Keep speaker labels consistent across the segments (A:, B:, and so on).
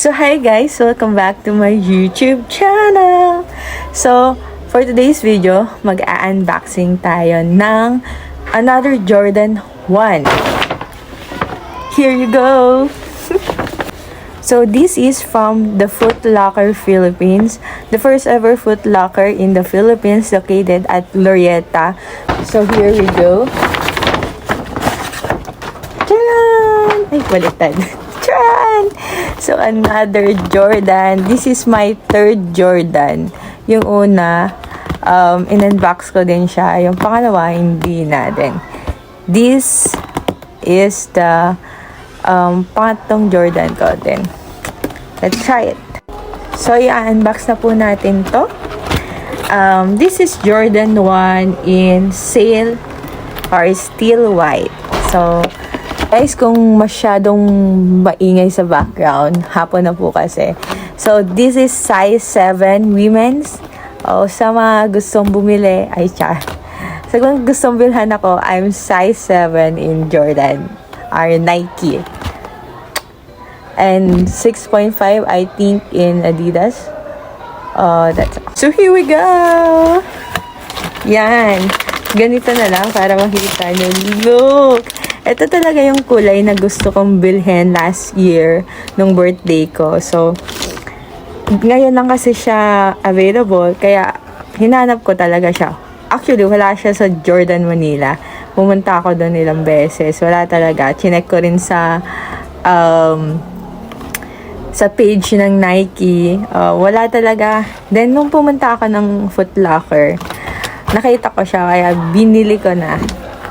A: So hi guys, welcome back to my YouTube channel. So for today's video, mag-a-unboxing tayo ng another Jordan 1. Here you go. So this is from the Foot Locker Philippines, the first ever Foot Locker in the Philippines located at Glorieta. So here we go. Tcharan! Ay, baliktad. Tcharan! So another Jordan. This is my third Jordan. Yung una, in-unbox ko din siya. Yung pangalawa, hindi na din. This is the pangatong Jordan ko din. Let's try it. So, i-unbox na po natin to. This is Jordan 1 in sail or steel white. So, guys, kung masyadong maingay sa background, hapon na po kasi. So, this is size 7 women's. Sa mga gustong bumili, ay char. Sa kung gustong bilhan ako, I'm size 7 in Jordan or Nike. And 6.5, I think, in Adidas. That's all. So, here we go! Yan. Ganito na lang para makita nyo. Look! Ito talaga yung kulay na gusto kong bilhin last year nung birthday ko. So, ngayon lang kasi siya available, kaya hinanap ko talaga siya. Actually, wala siya sa Jordan Manila. Pumunta ako doon ilang beses. Wala talaga. Chinek ko rin sa page ng Nike. Wala talaga. Then, nung pumunta ako ng Foot Locker, nakita ko siya, kaya binili ko na.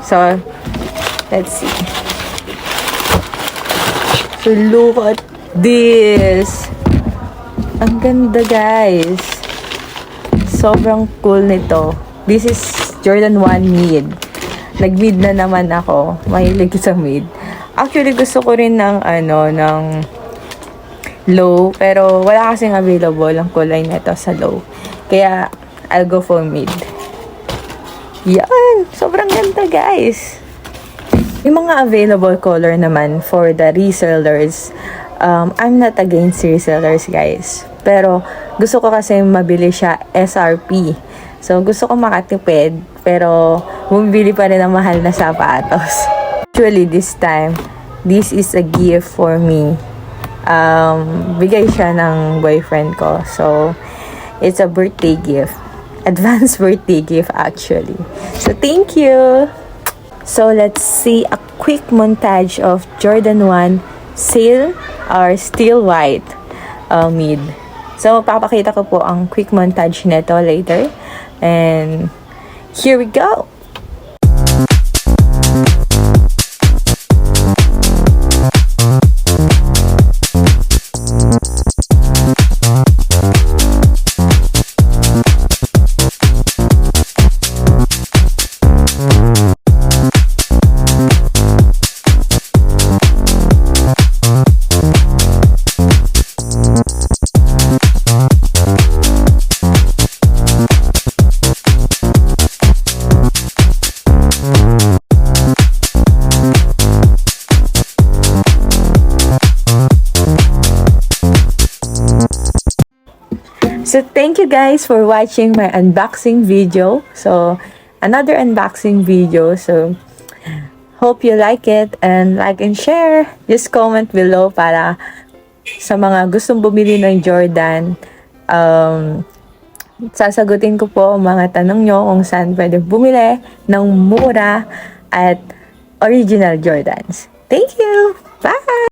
A: So, let's see. So, look at this. Ang ganda, guys. Sobrang cool nito. This is Jordan 1 mid. Nag-mid na naman ako. Mahilig sa mid. Actually, gusto ko rin ng, ng low. Pero, wala kasing available ang kulay nito sa low. Kaya, I'll go for mid. Yan. Sobrang ganda, guys. Yung mga available color naman for the resellers, I'm not against resellers, guys. Pero, gusto ko kasi mabili siya SRP. So, gusto ko makatipid, pero bumibili pa rin ng mahal na sapatos. Actually, this time, this is a gift for me. Bigay siya ng boyfriend ko. So, it's a birthday gift. Advanced birthday gift, actually. So, thank you! So, let's see a quick montage of Jordan 1 sail or steel white mid. So, papakita ko po ang quick montage nito later. And here we go! So, thank you guys for watching my unboxing video. So, another unboxing video. So, hope you like it and like and share. Just comment below para sa mga gustong bumili ng Jordan. Sasagutin ko po ang mga tanong nyo kung saan pwede bumili ng mura at original Jordans. Thank you!